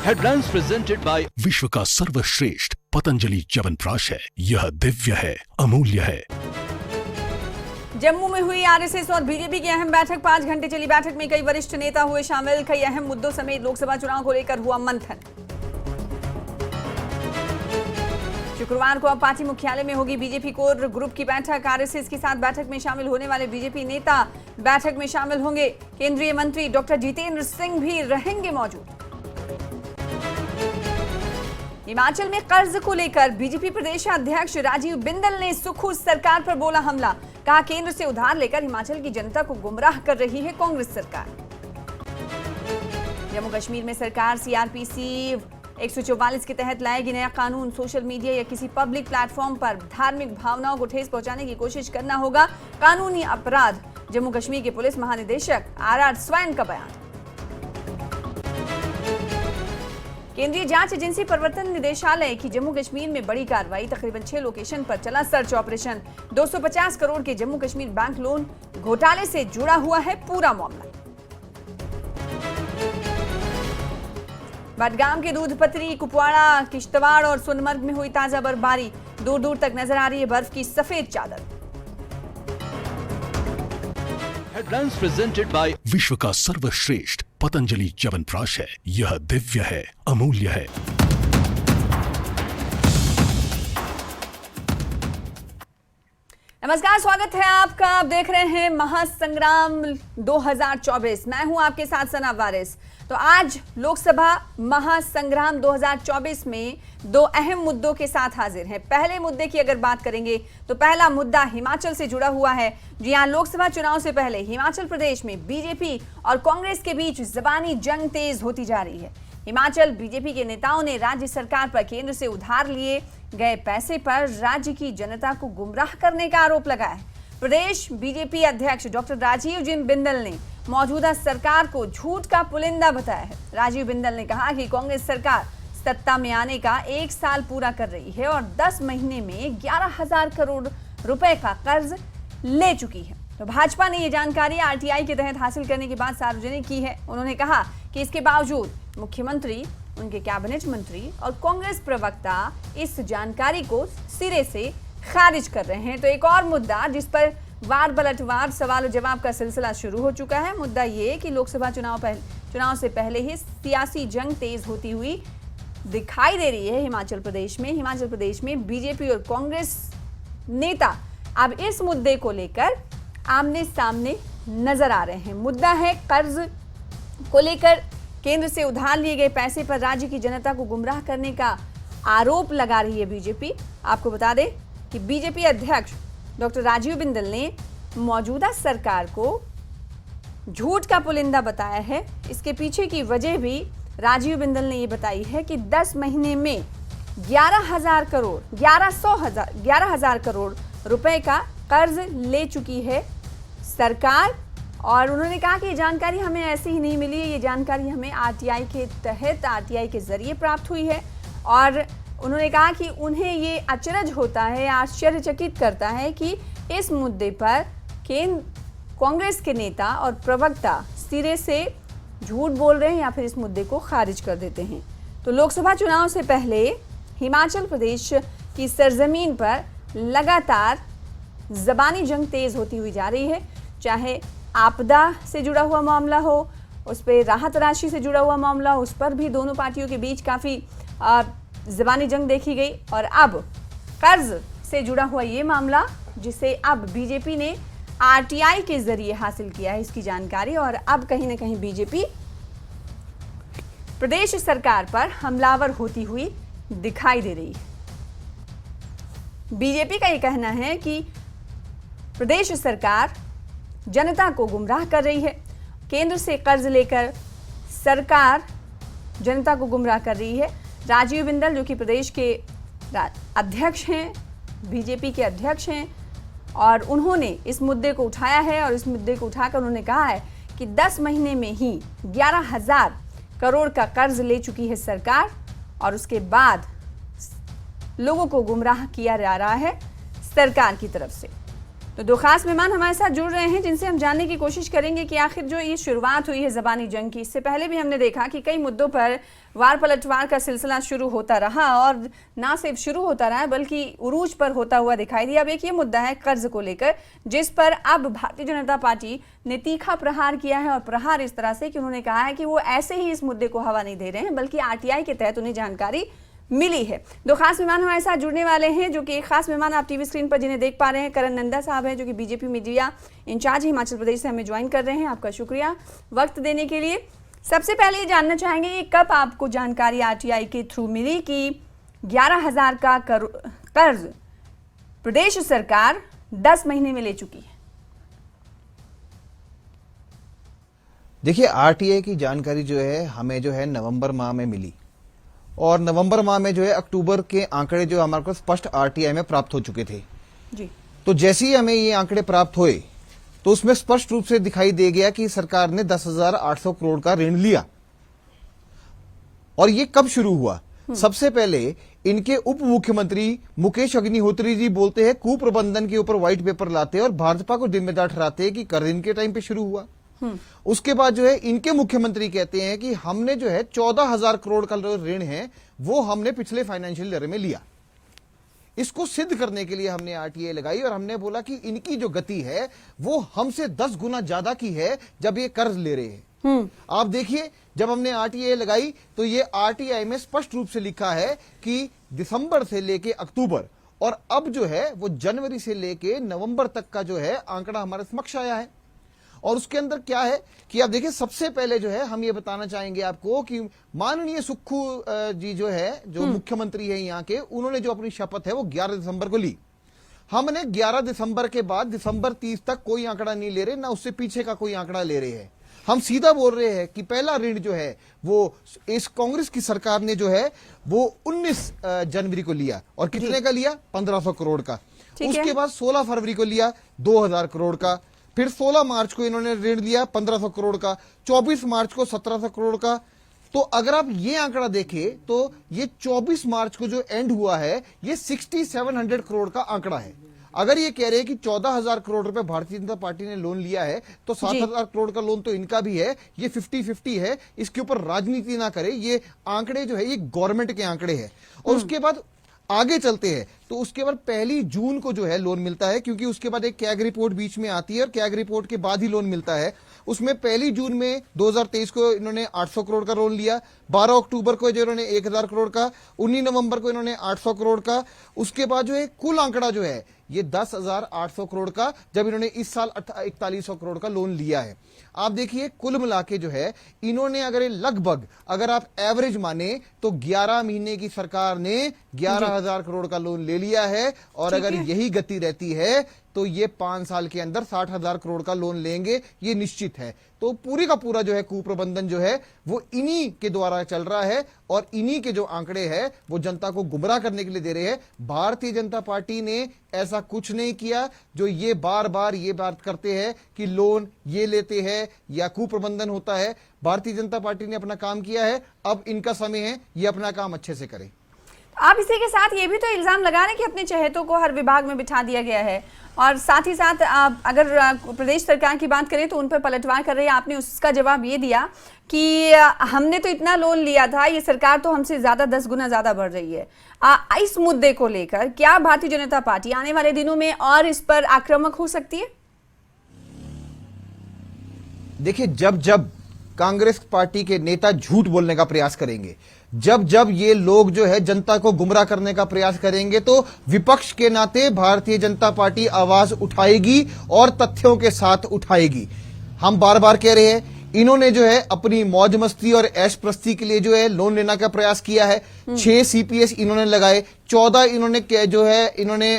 Headlines presented by विश्व का सर्वश्रेष्ठ पतंजलि च्यवनप्राश है। यह दिव्य है, अमूल्य है। जम्मू में हुई आरएसएस और बीजेपी की अहम बैठक। 5 घंटे चली बैठक में कई वरिष्ठ नेता हुए शामिल। कई अहम मुद्दों समेत लोकसभा चुनाव को लेकर हुआ मंथन। शुक्रवार को अब पार्टी मुख्यालय में होगी बीजेपी कोर ग्रुप की बैठक। आरएसएस के साथ बैठक में शामिल होने वाले बीजेपी नेता बैठक में शामिल होंगे। केंद्रीय मंत्री डॉक्टर जितेंद्र सिंह भी रहेंगे मौजूद। हिमाचल में कर्ज को लेकर बीजेपी प्रदेश अध्यक्ष राजीव बिंदल ने सुखू सरकार पर बोला हमला। कहा केंद्र से उधार लेकर हिमाचल की जनता को गुमराह कर रही है कांग्रेस सरकार। जम्मू कश्मीर में सरकार सीआरपीसी 144 के तहत लाएगी नया कानून। सोशल मीडिया या किसी पब्लिक प्लेटफॉर्म पर धार्मिक भावनाओं को ठेस पहुंचाने की कोशिश करना होगा कानूनी अपराध। जम्मू कश्मीर के पुलिस महानिदेशक आर स्वैन का बयान। केंद्रीय जांच एजेंसी प्रवर्तन निदेशालय की जम्मू कश्मीर में बड़ी कार्रवाई। तकरीबन 6 लोकेशन पर चला सर्च ऑपरेशन। 250 करोड़ के जम्मू कश्मीर बैंक लोन घोटाले से जुड़ा हुआ है पूरा मामला। बडगाम के दूधपत्री, कुपवाड़ा, किश्तवाड़ और सोनमर्ग में हुई ताजा बर्फबारी। दूर दूर तक नजर आ रही है बर्फ की सफेद चादर। हेडलाइंस प्रेजेंटेड बाय विश्व का सर्वश्रेष्ठ पतंजलि च्यवनप्राश है। यह दिव्य है, अमूल्य है। नमस्कार, स्वागत है आपका। आप देख रहे हैं महासंग्राम 2024। मैं हूं आपके साथ सना वारिस। तो आज लोकसभा महासंग्राम 2024 में 2 अहम मुद्दों के साथ हाजिर हैं। पहले मुद्दे की अगर बात करेंगे तो पहला मुद्दा हिमाचल से जुड़ा हुआ है। जी हां, लोकसभा चुनाव से पहले हिमाचल प्रदेश में बीजेपी और कांग्रेस के बीच जबानी जंग तेज होती जा रही है। हिमाचल बीजेपी के नेताओं ने राज्य सरकार पर केंद्र से उधार लिए गए पैसे पर राज्य की जनता को गुमराह करने का आरोप लगाया है। प्रदेश बीजेपी अध्यक्ष डॉक्टर राजीव बिंदल ने मौजूदा सरकार को झूठ का पुलिंदा बताया है। राजीव बिंदल ने कहा कि कांग्रेस सरकार सत्ता में आने का 1 साल पूरा कर रही है और 10 महीने में 11,000 करोड़ रुपए का कर्ज ले चुकी है। तो भाजपा ने ये जानकारी आरटीआई के तहत हासिल करने के बाद सार्वजनिक की है। उन्होंने कहा कि इसके बावजूद मुख्यमंत्री, उनके कैबिनेट मंत्री और कांग्रेस प्रवक्ता इस जानकारी को सिरे से खारिज कर रहे हैं। तो एक और मुद्दा जिस पर वार पलटवार सवाल और जवाब का सिलसिला शुरू हो चुका है, मुद्दा ये कि लोकसभा चुनाव से पहले ही सियासी जंग तेज होती हुई दिखाई दे रही है हिमाचल प्रदेश में। हिमाचल प्रदेश में बीजेपी और कांग्रेस नेता अब इस मुद्दे को लेकर आमने सामने नजर आ रहे हैं। मुद्दा है कर्ज को लेकर केंद्र से उधार लिए गए पैसे पर राज्य की जनता को गुमराह करने का आरोप लगा रही है बीजेपी। आपको बता दें कि बीजेपी अध्यक्ष डॉक्टर राजीव बिंदल ने मौजूदा सरकार को झूठ का पुलिंदा बताया है। इसके पीछे की वजह भी राजीव बिंदल ने ये बताई है कि 10 महीने में 11,000 करोड़ रुपए का कर्ज ले चुकी है सरकार। और उन्होंने कहा कि ये जानकारी हमें ऐसे ही नहीं मिली है, ये जानकारी हमें आरटीआई के तहत, आरटीआई के जरिए प्राप्त हुई है। और उन्होंने कहा कि उन्हें ये अचरज होता है, आश्चर्यचकित करता है कि इस मुद्दे पर कांग्रेस के नेता और प्रवक्ता सिरे से झूठ बोल रहे हैं या फिर इस मुद्दे को खारिज कर देते हैं। तो लोकसभा चुनाव से पहले हिमाचल प्रदेश की सरजमीन पर लगातार जबानी जंग तेज होती हुई जा रही है। चाहे आपदा से जुड़ा हुआ मामला हो, उस पर राहत राशि से जुड़ा हुआ मामला हो, उस पर भी दोनों पार्टियों के बीच काफ़ी ज़बानी जंग देखी गई। और अब कर्ज से जुड़ा हुआ ये मामला, जिसे अब बीजेपी ने आरटीआई के जरिए हासिल किया है इसकी जानकारी। और अब कहीं ना कहीं बीजेपी प्रदेश सरकार पर हमलावर होती हुई दिखाई दे रही है। बीजेपी का ये कहना है कि प्रदेश सरकार जनता को गुमराह कर रही है। केंद्र से कर्ज लेकर सरकार जनता को गुमराह कर रही है। राजीव बिंदल, जो कि प्रदेश के अध्यक्ष हैं, बीजेपी के अध्यक्ष हैं, और उन्होंने इस मुद्दे को उठाया है। और इस मुद्दे को उठाकर उन्होंने कहा है कि 10 महीने में ही 11,000 करोड़ का कर्ज ले चुकी है सरकार और उसके बाद लोगों को गुमराह किया जा रहा है सरकार की तरफ से। तो दो खास मेहमान हमारे साथ जुड़ रहे हैं जिनसे हम जानने की कोशिश करेंगे कि आखिर जो ये शुरुआत हुई है ज़बानी जंग की, इससे पहले भी हमने देखा कि कई मुद्दों पर वार पलटवार का सिलसिला शुरू होता रहा और ना सिर्फ शुरू होता रहा बल्कि उरूज पर होता हुआ दिखाई दिया। अब एक ये मुद्दा है कर्ज को लेकर, जिस पर अब भारतीय जनता पार्टी ने तीखा प्रहार किया है और प्रहार इस तरह से कि उन्होंने कहा है कि वो ऐसे ही इस मुद्दे को हवा नहीं दे रहे हैं बल्कि आरटीआई के तहत उन्हें जानकारी मिली है। दो खास मेहमान हमारे साथ जुड़ने वाले हैं, जो कि एक खास मेहमान आप टीवी स्क्रीन पर जिन्हें देख पा रहे हैं करण नंदा साहब हैं, जो कि BJP media in charge Himachal Pradesh से हमें ज्वाइन कर रहे हैं। आपका शुक्रिया वक्त देने के लिए। सबसे पहले ये जानना चाहेंगे कि कब आपको जानकारी आरटीआई के थ्रू मिली कि 11,000 का कर्ज प्रदेश सरकार 10 महीने में ले चुकी है? देखिए, आरटीआई की जानकारी जो है हमें जो है नवंबर माह में मिली और नवंबर माह में जो है अक्टूबर के आंकड़े जो हमारे को स्पष्ट आरटीआई में प्राप्त हो चुके थे जी। तो जैसे ही हमें ये आंकड़े प्राप्त हुए तो उसमें स्पष्ट रूप से दिखाई दे गया कि सरकार ने 10,800 करोड़ का ऋण लिया। और ये कब शुरू हुआ? सबसे पहले इनके उप मुख्यमंत्री मुकेश अग्निहोत्री जी बोलते हैं कुप्रबंधन के ऊपर व्हाइट पेपर लाते हैं और भाजपा को जिम्मेदार ठहराते हैं कि कर्ज इनके टाइम पे शुरू हुआ। उसके बाद जो है इनके मुख्यमंत्री कहते हैं कि हमने जो है 14,000 करोड़ का जो ऋण है वो हमने पिछले फाइनेंशियल ईयर में लिया। इसको सिद्ध करने के लिए हमने आरटीआई लगाई और हमने बोला कि इनकी जो गति है वो हमसे 10 गुना ज्यादा की है जब ये कर्ज ले रहे हैं। आप देखिए, जब हमने आरटीआई लगाई तो ये आरटीआई में स्पष्ट रूप से लिखा है कि दिसंबर से लेके अक्टूबर और अब जो है वो जनवरी से लेके नवंबर तक का जो है आंकड़ा हमारे समक्ष आया है। और उसके अंदर क्या है कि आप देखिए, सबसे पहले जो है हम ये बताना चाहेंगे आपको कि माननीय सुक्खू जी जो है, जो मुख्यमंत्री है यहाँ के, उन्होंने जो अपनी शपथ है वो 11 दिसंबर को ली। हमने 11 दिसंबर के बाद दिसंबर 30 तक कोई आंकड़ा नहीं ले रहे, ना उससे पीछे का कोई आंकड़ा ले रहे हैं। हम सीधा बोल रहे हैं कि पहला ऋण जो है वो इस कांग्रेस की सरकार ने जो है वो 19 जनवरी को लिया। और कितने का लिया? 1500 करोड़ का। उसके बाद 16 फरवरी को लिया 2,000 करोड़ का। फिर 16 मार्च को इन्होंने ऋण लिया 1500 करोड़ का, 24 मार्च को 1700 करोड़ का। तो अगर आप ये आंकड़ा देखें तो ये 24 मार्च को जो एंड हुआ है ये 6700 करोड़ का आंकड़ा है। अगर ये कह रहे हैं कि 14,000 करोड़ रुपए भारतीय जनता पार्टी ने लोन लिया है तो 7,000 करोड़ का लोन तो इनका भी है, ये 50-50 है। इसके ऊपर राजनीति ना करे, ये आंकड़े जो है ये गवर्नमेंट के आंकड़े हैं। और उसके बाद आगे चलते हैं तो उसके बाद 1 जून को जो है लोन मिलता है, क्योंकि उसके बाद एक कैग रिपोर्ट बीच में आती है और कैग रिपोर्ट के बाद ही लोन मिलता है। उसमें 1 जून में 2023 को इन्होंने 800 करोड़ का लोन लिया। 12 अक्टूबर को जो इन्होंने 1,000 करोड़ का, 19 नवंबर को इन्होंने 800 करोड़ का। उसके बाद जो है कुल आंकड़ा जो है ये 10,800 करोड़ का, जब इन्होंने इस साल 4100 करोड़ का लोन लिया है। आप देखिए, कुल मिलाके जो है इन्होंने अगर लगभग अगर आप एवरेज माने तो 11 महीने की सरकार ने 11,000 करोड़ का लोन ले लिया है। और अगर यही गति रहती है तो ये 5 साल के अंदर 60,000 करोड़ का लोन लेंगे, ये निश्चित है। तो पूरी का पूरा जो है कुप्रबंधन जो है वो इन्हीं के द्वारा चल रहा है और इन्हीं के जो आंकड़े हैं वो जनता को गुमराह करने के लिए दे रहे हैं। भारतीय जनता पार्टी ने ऐसा कुछ नहीं किया। जो ये बार बार ये बात करते हैं कि लोन ये लेते हैं या कुप्रबंधन होता है, भारतीय जनता पार्टी ने अपना काम किया है। अब इनका समय है ये अपना काम अच्छे से करें। आप इसी के साथ ये भी तो इल्जाम लगा रहे हैं कि अपने चहेतों को हर विभाग में बिठा दिया गया है और साथ ही साथ अगर प्रदेश सरकार की बात करें तो उन पर पलटवार कर रही है। आपने उसका जवाब ये दिया कि हमने तो इतना लोन लिया था, ये सरकार तो हमसे ज्यादा 10 गुना ज्यादा बढ़ रही है। इस मुद्दे को लेकर क्या भारतीय जनता पार्टी आने वाले दिनों में और इस पर आक्रामक हो सकती है? देखिए, जब जब कांग्रेस पार्टी के नेता झूठ बोलने का प्रयास करेंगे, जब जब ये लोग जो है जनता को गुमराह करने का प्रयास करेंगे, तो विपक्ष के नाते भारतीय जनता पार्टी आवाज उठाएगी और तथ्यों के साथ उठाएगी। हम बार बार कह रहे हैं, इन्होंने जो है अपनी मौज मस्ती और ऐश प्रस्ती के लिए जो है लोन लेने का प्रयास किया है। 6 सीपीएस इन्होंने लगाए, 14 इन्होंने जो है इन्होंने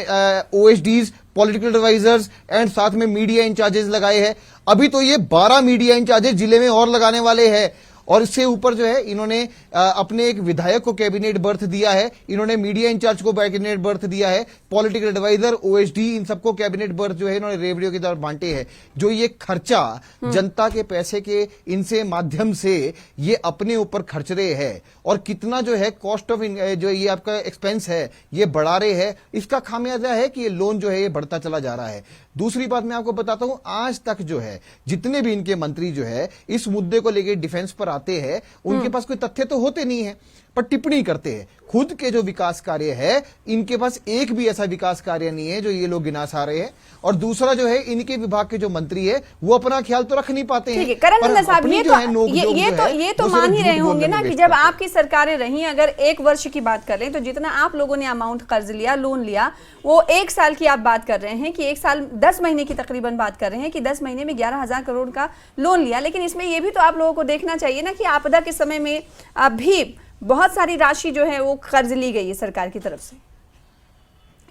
ओएसडीज, पॉलिटिकल एडवाइजर्स एंड साथ में मीडिया इंचार्जेस लगाए हैं। अभी तो ये 12 मीडिया इंचार्जेस जिले में और लगाने वाले हैं। और इससे ऊपर जो है इन्होंने अपने एक विधायक को कैबिनेट बर्थ दिया है, इन्होंने मीडिया इंचार्ज को कैबिनेट बर्थ दिया है, पॉलिटिकल एडवाइजर, ओएसडी, इन सबको कैबिनेट बर्थ जो है इन्होंने रेवड़ियों की तरफ बांटे हैं। जो ये खर्चा जनता के पैसे के इनसे माध्यम से ये अपने ऊपर खर्च रहे हैं और कितना जो है कॉस्ट ऑफ जो ये आपका एक्सपेंस है ये बढ़ा रहे हैं, इसका खामियाजा है कि ये लोन जो है ये बढ़ता चला जा रहा है। दूसरी बात मैं आपको बताता हूं, आज तक जो है जितने भी इनके मंत्री जो है इस मुद्दे को लेकर डिफेंस पर आते हैं, उनके पास कोई तथ्य तो होते नहीं है पर टिप्पणी करते हैं। खुद के जो विकास कार्य है इनके पास एक भी ऐसा विकास कार्य नहीं है जो ये लोग गिना सा रहे हैं। और दूसरा जो है इनके विभाग के जो मंत्री है वो अपना ख्याल तो रख नहीं पाते हैं। करण नंदा साहब, ये तो मान ही रहे होंगे ना कि जब आपकी सरकारें रही, अगर एक वर्ष की बात कर लें तो जितना आप लोगों ने अमाउंट कर्ज लिया, लोन लिया, वो एक साल की आप बात कर रहे हैं कि एक साल 10 महीने की तकरीबन बात कर रहे हैं कि 10 महीने में 11,000 करोड़ का लोन लिया। लेकिन इसमें ये भी तो आप लोगों को देखना चाहिए ना कि आपदा के समय में अभी बहुत सारी राशि जो है वो कर्ज ली गई है सरकार की तरफ से।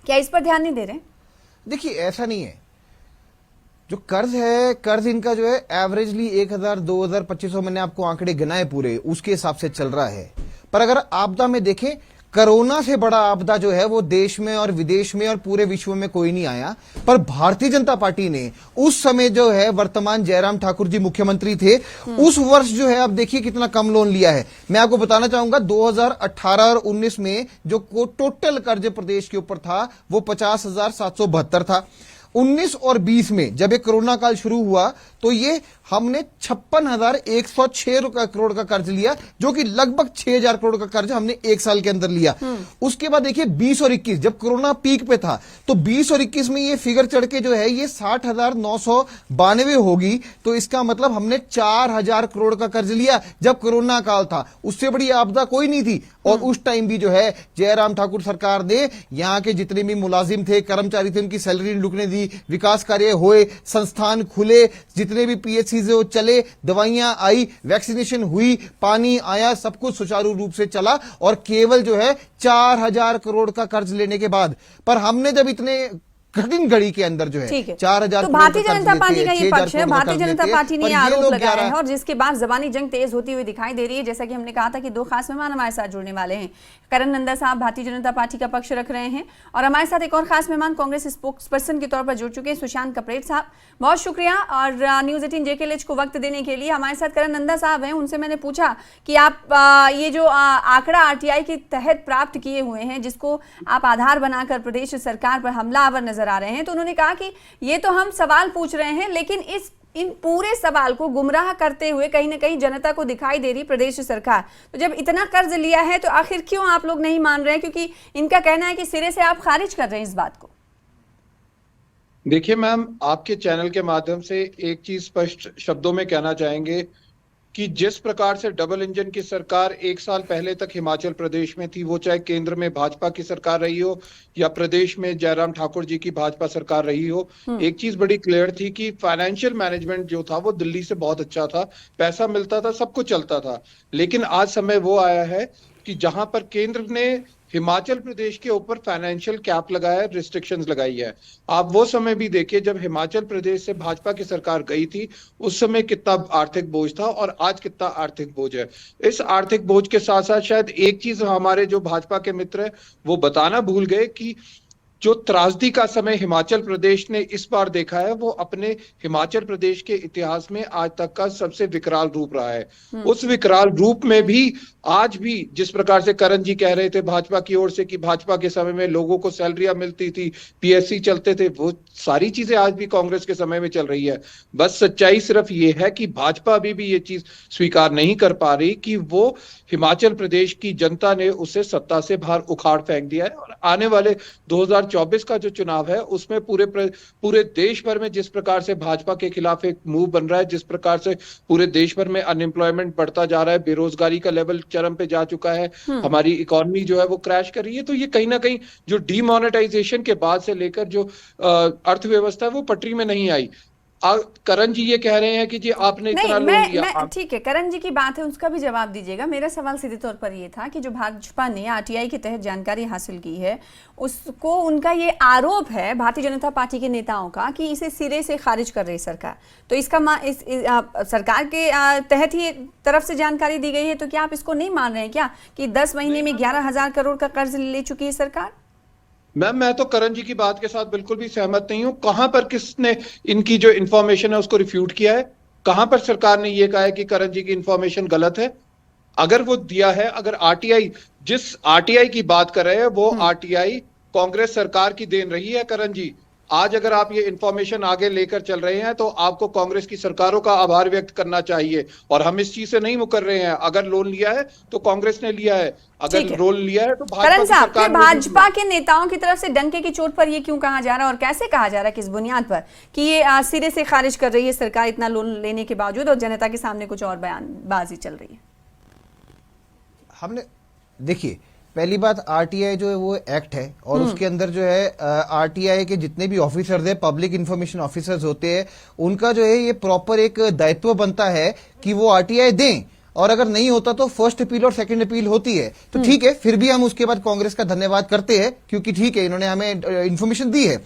क्या इस पर ध्यान नहीं दे रहे? देखिए, ऐसा नहीं है। जो कर्ज है, कर्ज इनका जो है एवरेजली 1,000, 2,000, 2,500, मैंने आपको आंकड़े गिनाए पूरे, उसके हिसाब से चल रहा है। पर अगर आपदा में देखें, कोरोना से बड़ा आपदा जो है वो देश में और विदेश में और पूरे विश्व में कोई नहीं आया। पर भारतीय जनता पार्टी ने उस समय जो है, वर्तमान जयराम ठाकुर जी मुख्यमंत्री थे, उस वर्ष जो है आप देखिए कितना कम लोन लिया है। मैं आपको बताना चाहूंगा 2018 और 19 में जो टोटल कर्ज प्रदेश के ऊपर था वो 50,772 था। 19 और 20 में जब ये कोरोना काल शुरू हुआ तो ये हमने 56,106 करोड़ का कर्ज लिया, जो कि लगभग 6,000 करोड़ का कर्ज हमने एक साल के अंदर लिया। उसके बाद देखिए 20 और 21, जब कोरोना पीक पे था तो 20 और 21 में ये फिगर चढ़ के जो है ये 60,992 होगी। तो इसका मतलब हमने 4,000 करोड़ का कर्ज लिया जब कोरोना काल था। उससे बड़ी आपदा कोई नहीं थी। और उस टाइम भी जो है जयराम ठाकुर सरकार ने यहाँ के जितने भी मुलाजिम थे, कर्मचारी थे, उनकी सैलरी नहीं रुकने दी, विकास कार्य हुए, संस्थान खुले, जितने भी पीएचसी से वो चले, दवाइयां आई, वैक्सीनेशन हुई, पानी आया, सब कुछ सुचारू रूप से चला। और केवल जो है 4,000 करोड़ का कर्ज लेने के बाद, पर हमने जब इतने कठिन घड़ी के अंदर जो है 4,000, तो भारतीय जनता पार्टी का ये पक्ष है। भारतीय जनता पार्टी ने आरोप लगाया है और जिसके बाद जबानी जंग तेज होती हुई दिखाई दे रही है। जैसा कि हमने कहा था कि 2 खास मेहमान हमारे साथ जुड़ने वाले हैं। करण नंदा साहब भारतीय जनता पार्टी का पक्ष रख रहे हैं और हमारे साथ एक और खास मेहमान कांग्रेस स्पोक्स पर्सन के तौर पर जुड़ चुके हैं सुशांत कपरेट साहब। बहुत शुक्रिया और न्यूज 18 JKLH को वक्त देने के लिए। हमारे साथ करण नंदा साहब हैं, उनसे मैंने पूछा कि आप ये जो आंकड़ा RTI के तहत प्राप्त किए हुए हैं, जिसको आप आधार बनाकर प्रदेश सरकार पर हमलावर नजर आ रहे हैं, तो उन्होंने कहा कि ये तो हम सवाल पूछ रहे हैं, लेकिन इन पूरे सवाल को गुमराह करते हुए कहीं ना कहीं जनता को दिखाई दे रही प्रदेश सरकार। तो जब इतना कर्ज लिया है तो आखिर क्यों आप लोग नहीं मान रहे हैं? क्योंकि इनका कहना है कि सिरे से आप खारिज कर रहे हैं इस बात को। देखिए मैम, आपके चैनल के माध्यम से एक चीज स्पष्ट शब्दों में कहना चाहेंगे कि जिस प्रकार से डबल इंजन की सरकार 1 साल पहले तक हिमाचल प्रदेश में थी, वो चाहे केंद्र में भाजपा की सरकार रही हो या प्रदेश में जयराम ठाकुर जी की भाजपा सरकार रही हो, एक चीज बड़ी क्लियर थी कि फाइनेंशियल मैनेजमेंट जो था वो दिल्ली से बहुत अच्छा था, पैसा मिलता था, सब कुछ चलता था। लेकिन आज समय वो आया है कि जहां पर केंद्र ने हिमाचल प्रदेश के ऊपर फाइनेंशियल कैप लगाया, रिस्ट्रिक्शंस लगाई है। आप वो समय भी देखिए जब हिमाचल प्रदेश से भाजपा की सरकार गई थी, उस समय कितना आर्थिक बोझ था और आज कितना आर्थिक बोझ है। इस आर्थिक बोझ के साथ साथ शायद एक चीज हमारे जो भाजपा के मित्र है वो बताना भूल गए कि जो त्रासदी का समय हिमाचल प्रदेश ने इस बार देखा है वो अपने हिमाचल प्रदेश के इतिहास में आज तक का सबसे विकराल रूप रहा है। उस विकराल रूप में भी आज भी जिस प्रकार से करण जी कह रहे थे भाजपा की ओर से कि भाजपा के समय में लोगों को सैलरियां मिलती थी, PSC चलते थे, वो सारी चीजें आज भी कांग्रेस के समय में चल रही है। बस सच्चाई सिर्फ ये है कि भाजपा अभी भी ये चीज स्वीकार नहीं कर पा रही कि वो हिमाचल प्रदेश की जनता ने उसे सत्ता से बाहर उखाड़ फेंक दिया है। और आने वाले 2024 का जो चुनाव है उसमें पूरे देश भर में जिस प्रकार से भाजपा के खिलाफ एक मूव बन रहा है, जिस प्रकार से पूरे देश भर में अनएम्प्लॉयमेंट बढ़ता जा रहा है, बेरोजगारी का लेवल चरम पे जा चुका है, हमारी इकोनॉमी जो है वो क्रैश कर रही है, तो ये कहीं ना कहीं जो डीमोनेटाइजेशन के बाद से लेकर जो अर्थव्यवस्था है वो पटरी में नहीं आई। करण जी ये कह रहे हैं कि जी आपने नहीं, इतना लोन लिया। ठीक है, करण जी की बात है, उसका भी जवाब दीजिएगा। मेरा सवाल सीधे तौर पर ये था कि जो भाजपा ने आरटीआई के तहत जानकारी हासिल की है, उसको उनका ये आरोप है भारतीय जनता पार्टी के नेताओं का कि इसे सिरे से खारिज कर रही सरकार। तो इसका सरकार के तहत ही तरफ से जानकारी दी गई है, तो क्या आप इसको नहीं मान रहे हैं क्या कि 10 महीने में 11,000 करोड़ का कर्ज ले चुकी है सरकार? मैम, मैं तो करण जी की बात के साथ बिल्कुल भी सहमत नहीं हूं। कहां पर किसने इनकी जो इंफॉर्मेशन है उसको रिफ्यूट किया है? कहां पर सरकार ने यह कहा है कि करण जी की इंफॉर्मेशन गलत है? अगर वो दिया है, अगर आरटीआई, जिस आरटीआई की बात कर रहे हैं वो आरटीआई कांग्रेस सरकार की देन रही है। करण जी, आज अगर आप ये इंफॉर्मेशन आगे लेकर चल रहे हैं तो आपको कांग्रेस की सरकारों का आभार व्यक्त करना चाहिए, और हम इस चीज से नहीं मुकर रहे हैं। अगर लोन लिया है तो कांग्रेस ने लिया है, अगर लोन लिया है तो करण साहब, भाजपा के नेताओं की तरफ से डंके की चोट पर ये क्यों कहा जा रहा है और कैसे कहा जा रहा है, किस बुनियाद पर कि ये सिरे से खारिज कर रही है सरकार इतना लोन लेने के बावजूद, और जनता के सामने कुछ और बयानबाजी चल रही है? हमने देखिए, पहली बात, आरटीआई जो है वो एक्ट है, और उसके अंदर जो है आरटीआई के जितने भी ऑफिसर्स है, पब्लिक इंफॉर्मेशन ऑफिसर्स होते हैं, उनका जो है ये प्रॉपर एक दायित्व बनता है कि वो आरटीआई दें, और अगर नहीं होता तो फर्स्ट अपील और सेकंड अपील होती है। तो ठीक है, फिर भी हम उसके बाद कांग्रेस का धन्यवाद करते हैं, क्योंकि ठीक है इन्होंने हमें इंफॉर्मेशन दी है।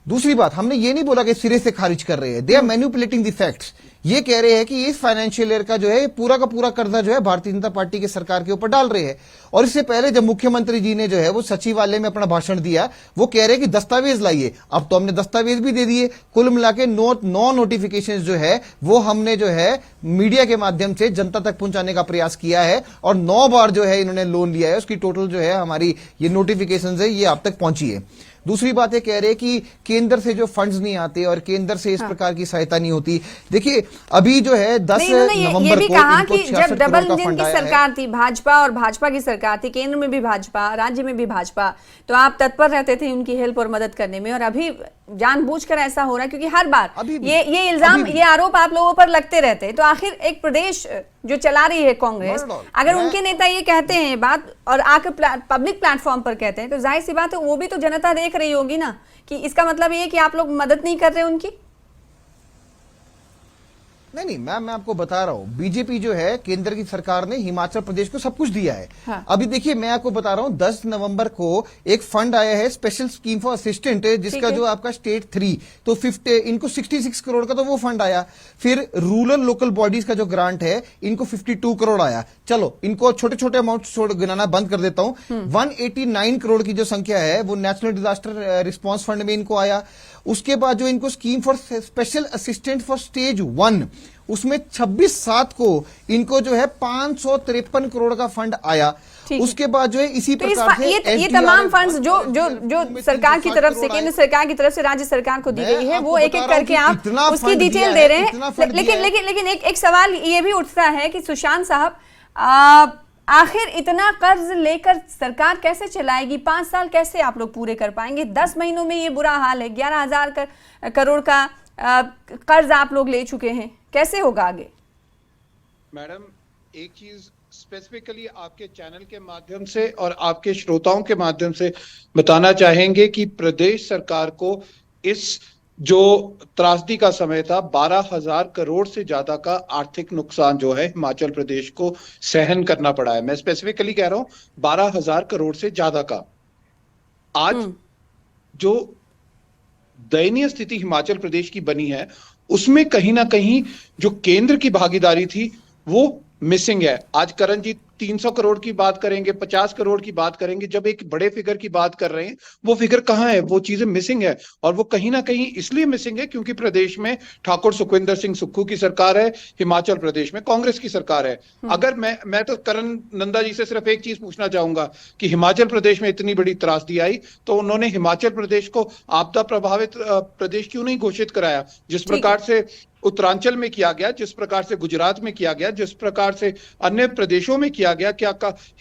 दूसरी बात, हमने ये नहीं बोला कि सिरे से खारिज कर रहे हैं, they are manipulating the facts. ये कह रहे हैं कि इस फाइनेंशियल ईयर का जो है पूरा का पूरा कर्जा जो है भारतीय जनता पार्टी की सरकार के ऊपर डाल रहे हैं। और इससे पहले जब मुख्यमंत्री जी ने जो है वो सचिवालय में अपना भाषण दिया, वो कह रहे हैं कि दस्तावेज लाइए। अब तो हमने दस्तावेज भी दे दिए। कुल मिला के 9 नोटिफिकेशन जो है वो हमने जो है मीडिया के माध्यम से जनता तक पहुंचाने का प्रयास किया है, और 9 बार जो है इन्होंने लोन लिया है। उसकी टोटल जो है हमारी ये नोटिफिकेशन है ये आप तक पहुंची है। दूसरी बात ये कह रहे हैं कि केंद्र से जो फंड्स नहीं आते और केंद्र से इस प्रकार की सहायता नहीं होती। देखिए, अभी जो है 10 नवंबर ये भी को कहा इनको कि 66 जब डबल करोड़ का इंजन फंड की आया सरकार थी, भाजपा और भाजपा की सरकार थी, केंद्र में भी भाजपा, राज्य में भी भाजपा, तो आप तत्पर रहते थे उनकी हेल्प और मदद करने में। और अभी जानबूझकर ऐसा हो रहा है, क्योंकि हर बार ये इल्जाम, ये आरोप आप लोगों पर लगते रहते हैं। तो आखिर एक प्रदेश जो चला रही है कांग्रेस, अगर उनके नेता ये कहते हैं ये बात और आकर पब्लिक प्लेटफॉर्म पर कहते हैं, तो जाहिर सी बात है वो भी तो जनता देख रही होगी ना, कि इसका मतलब ये कि आप लोग मदद नहीं कर रहे उनकी। नहीं मैम, मैं आपको बता रहा हूं, बीजेपी जो है, केंद्र की सरकार ने हिमाचल प्रदेश को सब कुछ दिया है। हाँ। अभी देखिए, मैं आपको बता रहा हूं, 10 नवंबर को एक फंड आया है, स्पेशल स्कीम फॉर असिस्टेंट, जिसका जो आपका स्टेट 3, तो 50 इनको 66 करोड़ का तो वो फंड आया। फिर रूरल लोकल बॉडीज का जो ग्रांट है, इनको 52 करोड़ आया। चलो, इनको छोटे छोटे अमाउंट गिनाना बंद कर देता हूं। 189 करोड़ की जो संख्या है वो नेशनल डिजास्टर रिस्पांस फंड में इनको आया। उसके बाद जो इनको scheme for special assistant for stage 1, उसमें 26/7 को इनको जो है 553 करोड़ का फंड आया। उसके बाद जो है इसी प्रकार से ये तमाम फंड्स जो सरकार की तरफ से, केंद्र सरकार की तरफ से राज्य सरकार को दी गई है, वो एक एक करके आप उसकी डिटेल दे रहे हैं। लेकिन एक सवाल ये भी उठता है कि सुशांत साहब, आखिर इतना कर्ज लेकर सरकार कैसे चलाएगी? 5 साल कैसे आप लोग पूरे कर पाएंगे? 10 महीनों में ये बुरा हाल है, 11,000 करोड़ का कर्ज आप लोग ले चुके हैं, कैसे होगा आगे? मैडम, एक चीज स्पेसिफिकली आपके चैनल के माध्यम से और आपके श्रोताओं के माध्यम से बताना चाहेंगे कि प्रदेश सरकार को इस जो त्रासदी का समय था, 12,000 करोड़ से ज्यादा का आर्थिक नुकसान जो है हिमाचल प्रदेश को सहन करना पड़ा है। मैं स्पेसिफिकली कह रहा हूं 12,000 करोड़ से ज्यादा का। आज जो दयनीय स्थिति हिमाचल प्रदेश की बनी है, उसमें कहीं ना कहीं जो केंद्र की भागीदारी थी वो मिसिंग है। आज करण जी 300 करोड़ की बात करेंगे, 50 करोड़ की बात करेंगे, जब एक बड़े फिगर की बात कर रहे हैं, वो फिगर कहां है? वो चीजें मिसिंग है। और वो कहीं ना कहीं इसलिए मिसिंग है क्योंकि प्रदेश में ठाकुर सुखविंदर सिंह सुक्खू की सरकार है, हिमाचल प्रदेश में कांग्रेस की सरकार है। अगर मैं तो करण नंदा जी से सिर्फ एक चीज पूछना चाहूंगा कि हिमाचल प्रदेश में इतनी बड़ी त्रासदी आई तो उन्होंने हिमाचल प्रदेश को आपदा प्रभावित प्रदेश क्यों नहीं घोषित कराया? जिस प्रकार से उत्तरांचल में किया गया, जिस प्रकार से गुजरात में किया गया, जिस प्रकार से अन्य प्रदेशों में किया गया, क्या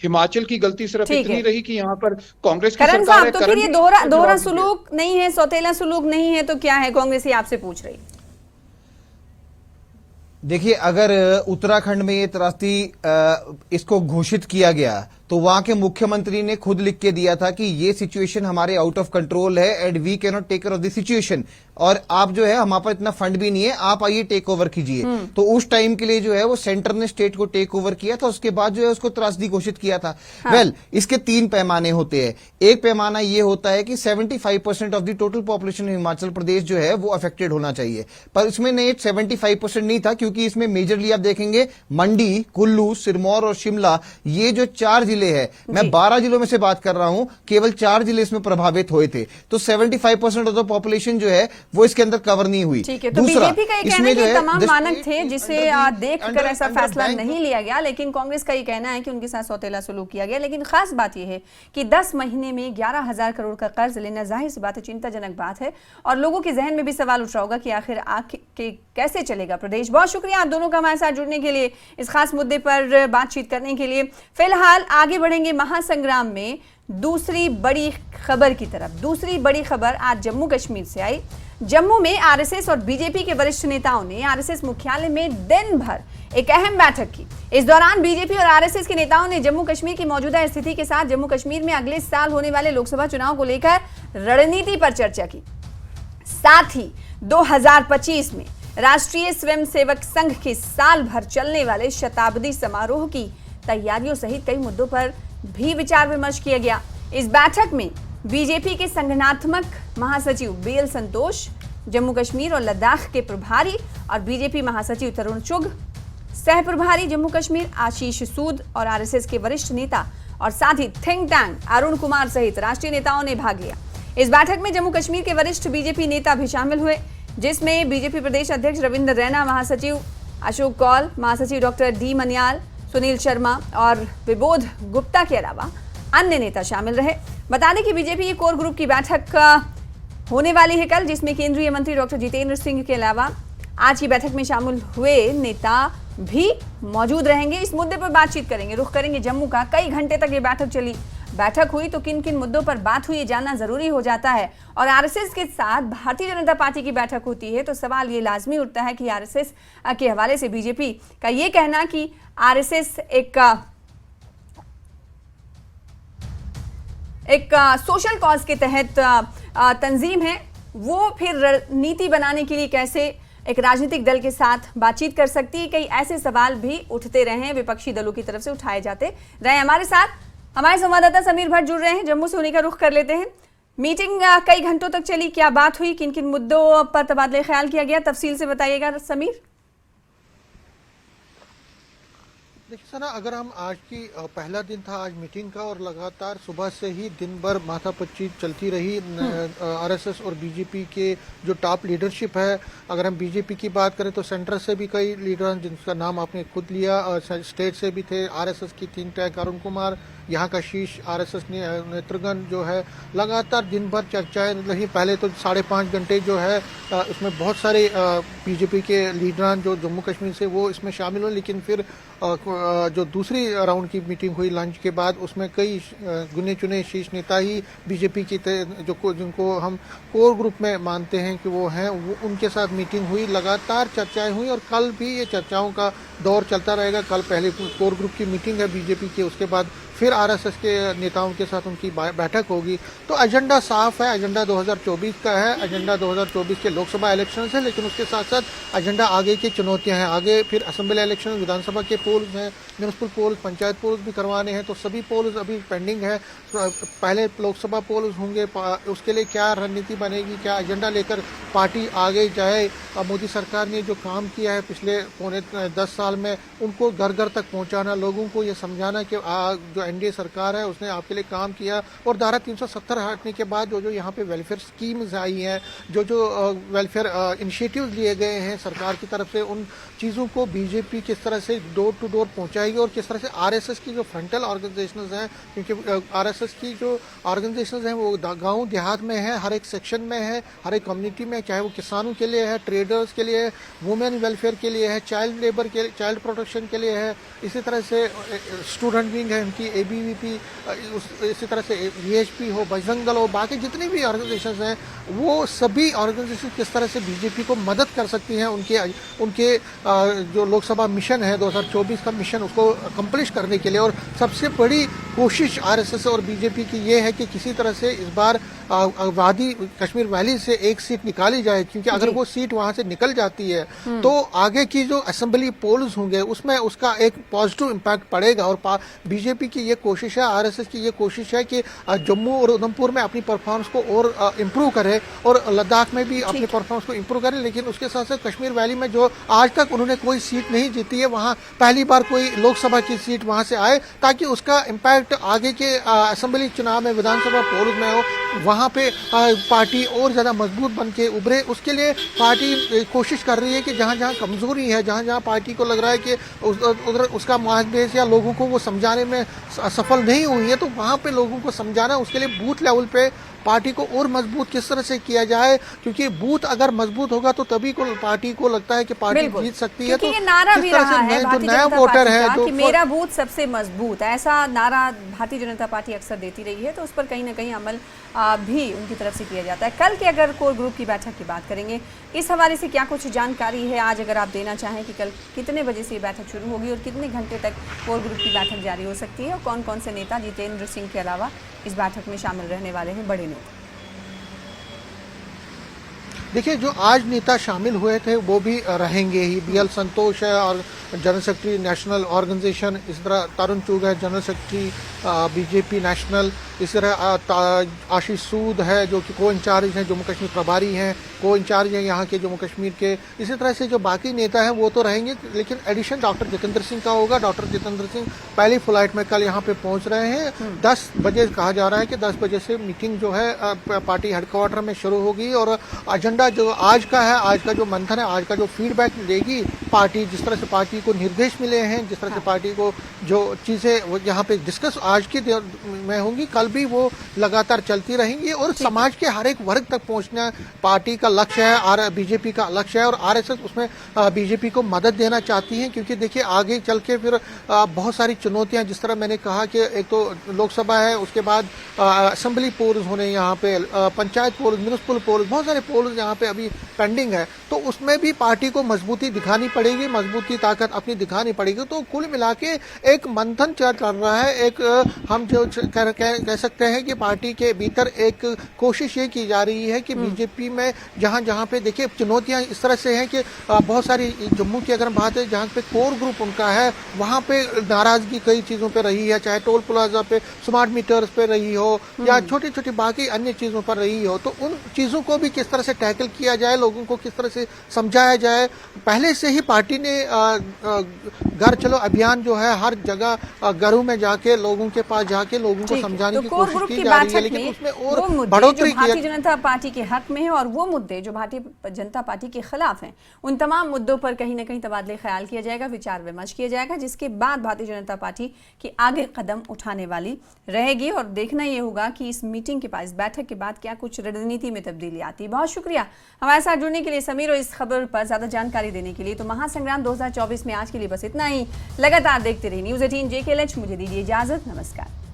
हिमाचल की गलती सिर्फ इतनी रही कि यहाँ पर कांग्रेस की सरकार है? तो फिर ये दोहरा सुलूक नहीं है, सौतेला सुलूक नहीं है, तो क्या है? कांग्रेस ही आपसे पूछ रही। देखिए, अगर उत्तराखंड में ये त्रासदी इसको घोषित किया गया तो वहां के मुख्यमंत्री ने खुद लिख के दिया था कि ये सिचुएशन हमारे आउट ऑफ कंट्रोल है and we can not take care of the situation, और आप जो है हमारे पास इतना फंड भी नहीं है, आप आइए टेक ओवर कीजिए। तो उस टाइम के लिए जो है वो सेंटर ने स्टेट को टेक ओवर किया था, उसके बाद जो है उसको त्रासदी घोषित किया था। वेल, इसके 3 पैमाने होते हैं। एक पैमाना ये होता है कि 75% of the total population Himachal Pradesh जो है वो अफेक्टेड होना चाहिए, पर इसमें नहीं 75% नहीं था, क्योंकि इसमें मेजरली आप देखेंगे मंडी, कुल्लू, सिरमौर और शिमला, ये जो 4 जिले हैं, मैं 12 जिलों में से बात कर रहा हूं, केवल 4 जिले इसमें प्रभावित हुए थे। तो 75% ऑफ द पॉपुलेशन जो है वो इसके अंदर कवर नहीं हुई। ठीक है, तो बीजेपी का ये कहना है कि तमाम मानक थे जिसे देखकर ऐसा फैसला नहीं लिया गया, लेकिन कांग्रेस का ये कहना है कि उनके साथ सौतेला सलूक किया गया। लेकिन खास बात यह है कि 10 महीने में 11,000 करोड़ का कर्ज लेना जाहिर सी बात है चिंताजनक बात है, और लोगों के जहन में भी सवाल उठ रहा होगा कि आखिर आगे कैसे चलेगा प्रदेश। बहुत शुक्रिया आप दोनों का हमारे साथ जुड़ने के लिए, इस खास मुद्दे पर बातचीत करने के लिए। फिलहाल आगे बढ़ेंगे महासंग्राम में दूसरी बड़ी खबर की तरफ। दूसरी बड़ी खबर आज जम्मू कश्मीर से आई। जम्मू में आरएसएस और बीजेपी के वरिष्ठ नेताओं ने आरएसएस मुख्यालय में दिन भर एक अहम बैठक की। इस दौरान बीजेपी और आरएसएस के नेताओं ने जम्मू कश्मीर की मौजूदा स्थिति के साथ जम्मू कश्मीर में अगले साल होने वाले लोकसभा चुनाव को लेकर रणनीति पर चर्चा की। साथ ही 2025 में राष्ट्रीय स्वयंसेवक संघ के साल भर चलने वाले शताब्दी समारोह की तैयारियों सहित कई मुद्दों पर भी विचार विमर्श किया गया। इस बैठक में बीजेपी के संगठनात्मक महासचिव बीएल संतोष, जम्मू कश्मीर और लद्दाख के प्रभारी और बीजेपी महासचिव तरुण चुग, सह प्रभारी जम्मू कश्मीर आशीष सूद और आरएसएस के वरिष्ठ नेता और साथ ही थिंक टैंक अरुण कुमार सहित राष्ट्रीय नेताओं ने भाग लिया। इस बैठक में जम्मू कश्मीर के वरिष्ठ बीजेपी नेता भी शामिल हुए, जिसमें बीजेपी प्रदेश अध्यक्ष रविंद्र रैना, महासचिव अशोक कौल, महासचिव डॉक्टर डी मनियाल, सुनील शर्मा और विबोध गुप्ता के अलावा अन्य नेता शामिल रहे। बता दें कि बीजेपी की कोर ग्रुप की बैठक होने वाली है कल, जिसमें केंद्रीय मंत्री डॉक्टर जितेंद्र सिंह के अलावा आज की बैठक में शामिल हुए नेता भी मौजूद रहेंगे। इस मुद्दे पर बातचीत करेंगे, रुख करेंगे जम्मू का। कई घंटे तक ये बैठक चली, बैठक हुई तो किन किन मुद्दों पर बात हुई जानना जरूरी हो जाता है। और आरएसएस के साथ भारतीय जनता पार्टी की बैठक होती है तो सवाल ये लाजमी उठता है कि आरएसएस के हवाले से बीजेपी का ये कहना कि आरएसएस एक सोशल कॉज के तहत तंजीम है, वो फिर रणनीति बनाने के लिए कैसे एक राजनीतिक दल के साथ बातचीत कर सकती है। कई ऐसे सवाल भी उठते रहे हैं, विपक्षी दलों की तरफ से उठाए जाते रहे। हमारे साथ हमारे संवाददाता समीर भट्ट जुड़ रहे हैं जम्मू से, उन्हीं का रुख कर लेते हैं। मीटिंग कई घंटों तक चली, क्या बात हुई, किन किन मुद्दों पर तबादले ख्याल किया गया, तफसील से बताइएगा समीर। देखिए सना, अगर हम आज की पहला दिन था आज मीटिंग का, और लगातार सुबह से ही दिन भर माथापच्ची चलती रही आरएसएस और बीजेपी के जो टॉप लीडरशिप है। अगर हम बीजेपी की बात करें तो सेंटर से भी कई लीडर हैं जिनका नाम आपने खुद लिया, स्टेट से भी थे। आरएसएस की थिंक टैंक अरुण कुमार, यहाँ का शीर्ष आरएसएस नेतृगण जो है लगातार दिन भर चर्चाएं रही। पहले तो 5.5 घंटे जो है उसमें बहुत सारे बीजेपी के लीडरान जो जम्मू कश्मीर से वो इसमें शामिल हुए, लेकिन फिर जो दूसरी राउंड की मीटिंग हुई लंच के बाद उसमें कई गुने चुने शीर्ष नेता ही बीजेपी की जिनको हम कोर ग्रुप में मानते हैं कि वो हैं, वो उनके साथ मीटिंग हुई, लगातार चर्चाएं हुई और कल भी ये चर्चाओं का दौर चलता रहेगा। कल पहले कोर ग्रुप की मीटिंग है बीजेपी की, उसके बाद फिर आरएसएस के नेताओं के साथ उनकी बैठक होगी। तो एजेंडा साफ है, एजेंडा 2024 का है, एजेंडा 2024 के लोकसभा इलेक्शन है, लेकिन उसके साथ साथ एजेंडा आगे की चुनौतियां हैं। आगे फिर असेंबली इलेक्शन, विधानसभा के पोल्स हैं, म्यूनिसिपल पोल्स, पंचायत पोल्स भी करवाने हैं, तो सभी पोल्स अभी पेंडिंग है। पहले लोकसभा पोल्स होंगे, उसके लिए क्या रणनीति बनेगी, क्या एजेंडा लेकर पार्टी आगे जाए। मोदी सरकार ने जो काम किया है पिछले 10 साल में, उनको घर घर तक पहुंचाना, लोगों को ये समझाना कि जो एनडीए सरकार है उसने आपके लिए काम किया। और धारा 370 हटने के बाद जो यहाँ पे वेलफेयर स्कीम्स आई हैं, जो वेलफेयर इनिशिएटिव्स लिए गए हैं सरकार की तरफ से, उन चीज़ों को बीजेपी किस तरह से डोर टू डोर पहुंचाएगी और किस तरह से आरएसएस की जो फ्रंटल ऑर्गेनाइजेशंस हैं, क्योंकि आरएसएस की जो ऑर्गेनाइजेशंस हैं वो गांव देहात में है, हर एक सेक्शन में है, हर एक कम्युनिटी में, चाहे वो किसानों के लिए है, ट्रेडर्स के लिए है, वुमेन वेलफेयर के लिए है, चाइल्ड लेबर के, चाइल्ड प्रोटेक्शन के लिए है, इसी तरह से स्टूडेंट विंग है, उनकी एबीवीपी, इसी तरह से वीएचपी हो, बजरंग दल हो, बाकी जितनी भी ऑर्गेनाइजेशंस हैं, वो सभी ऑर्गेनाइजेशन किस तरह से बीजेपी को मदद कर सकती हैं उनके जो लोकसभा मिशन है 2024 का मिशन, उसको अकम्प्लिश करने के लिए। और सबसे बड़ी कोशिश आरएसएस और बीजेपी की ये है कि किसी तरह से इस बार वादी कश्मीर वैली से एक सीट निकाली जाए, क्योंकि अगर वो सीट वहां से निकल जाती है तो आगे की जो असेंबली पोल्स होंगे उसमें उसका एक पॉजिटिव इम्पैक्ट पड़ेगा। और बीजेपी की ये कोशिश है, आरएसएस की ये कोशिश है कि जम्मू और उधमपुर में अपनी परफॉर्मेंस को और इम्प्रूव करे और लद्दाख में भी अपनी परफॉर्मेंस को इम्प्रूव करे। लेकिन उसके साथ साथ कश्मीर वैली में जो आज तक उन्होंने कोई सीट नहीं जीती है, वहां पहली बार कोई लोकसभा की सीट वहां से आए, ताकि उसका इम्पैक्ट आगे के असेंबली चुनाव में, विधानसभा पोल्स में हो, वहां पे पार्टी और ज्यादा मजबूत बन के उभरे। उसके लिए पार्टी कोशिश कर रही है कि जहां जहां कमजोरी है, जहां जहां पार्टी को लग रहा है कि उधर उसका मार्गदर्श या लोगों को वो समझाने में सफल नहीं हुई है, तो वहां पे लोगों को समझाना, उसके लिए बूथ लेवल पे पार्टी को और मजबूत किस तरह से किया जाए, क्योंकि बूथ अगर मजबूत होगा तो तभी को पार्टी को लगता है कि पार्टी जीत सकती है। तो ये नारा भी रहा है जो नया वोटर है कि मेरा बूथ सबसे मजबूत, ऐसा नारा भारतीय जनता पार्टी अक्सर देती रही है, तो उस पर कहीं ना कहीं अमल भी उनकी तरफ से किया जाता है। कल के अगर कोर ग्रुप की बैठक की बात करेंगे, इस हवाले से क्या कुछ जानकारी है आज अगर आप देना चाहें कि कल कितने बजे से ये बैठक शुरू होगी और कितने घंटे तक कोर ग्रुप की बैठक जारी हो सकती है, और कौन कौन से नेता जितेंद्र सिंह के अलावा इस बैठक में शामिल रहने वाले हैं, बड़े नेता? देखिए, जो आज नेता शामिल हुए थे वो भी रहेंगे ही। बीएल संतोष है और जनरल सेक्रेटरी नेशनल ऑर्गेनाइजेशन, इस तरह तरुण चुग है जनरल सेक्रेटरी बीजेपी नेशनल, इस तरह आशीष सूद है जो कि को इंचार्ज हैं, जम्मू कश्मीर प्रभारी हैं, को इंचार्ज हैं यहाँ के जम्मू कश्मीर के। इसी तरह से जो बाकी नेता हैं वो तो रहेंगे, लेकिन एडिशन डॉक्टर जितेंद्र सिंह का होगा। डॉक्टर जितेंद्र सिंह पहली फ्लाइट में कल यहाँ पे पहुँच रहे हैं। 10 बजे कहा जा रहा है कि 10 बजे से मीटिंग जो है पार्टी हेडक्वार्टर में शुरू होगी, और एजेंडा जो आज का है, आज का जो मंथन है, आज का जो फीडबैक देगी पार्टी, जिस तरह से पार्टी को निर्देश मिले हैं, जिस तरह से पार्टी को जो चीज़ें यहाँ पे डिस्कस आज की में होंगी, कल भी वो लगातार चलती रहेंगी। और समाज के हर एक वर्ग तक पहुंचना पार्टी का लक्ष्य है और बीजेपी का लक्ष्य है, और आरएसएस उसमें बीजेपी को मदद देना चाहती है, क्योंकि देखिए आगे चल के फिर बहुत सारी चुनौतियां, जिस तरह मैंने कहा कि एक तो लोकसभा है, उसके बाद असेंबली पोल्स होने, यहाँ पे पंचायत पोल्स, म्युनिसिपल पोल्स, बहुत सारे पोल्स यहाँ पे अभी पेंडिंग है, तो उसमें भी पार्टी को मजबूती दिखानी पड़ेगी, मजबूती ताकत अपनी दिखानी पड़ेगी। तो कुल मिला के एक मंथन चल रहा है। एक हम जो कह सकते हैं कि पार्टी के भीतर एक कोशिश ये की जा रही है कि बीजेपी में जहां जहां पे देखिए चुनौतियां इस तरह से हैं कि बहुत सारी, जम्मू की अगर बात है जहां पे कोर ग्रुप उनका है, वहां पे नाराजगी कई चीजों पे रही है, चाहे टोल प्लाजा पे, स्मार्ट मीटर्स पे रही हो या छोटी छोटी बाकी अन्य चीजों पर रही हो, तो उन चीजों को भी किस तरह से टैकल किया जाए, लोगों को किस तरह से समझाया जाए। पहले से ही पार्टी ने घर चलो अभियान जो है हर जगह घरों में जाके लोगों के पास जाके लोगों को समझाने की कोशिश की जा रही है, लेकिन उसमें और बढ़ोतरी भारतीय जनता पार्टी के हक में है और वो मुद्दे जो भारतीय जनता पार्टी के खिलाफ हैं, उन तमाम मुद्दों पर कहीं ना कहीं तबादले ख्याल किया जाएगा, विचार विमर्श किया जाएगा, जिसके बाद भारतीय जनता पार्टी की आगे कदम उठाने वाली रहेगी। और देखना ये होगा कि इस मीटिंग के बाद, इस बैठक के बाद क्या कुछ रणनीति में तब्दीली आती है। बहुत शुक्रिया हमारे साथ जुड़ने के लिए समीर, और इस खबर पर ज्यादा जानकारी देने के लिए। तो महासंग्राम 2024 में आज के लिए बस इतना ही। लगातार देखते रहिए News 18 JKLH। मुझे दीजिए इजाजत, नमस्कार।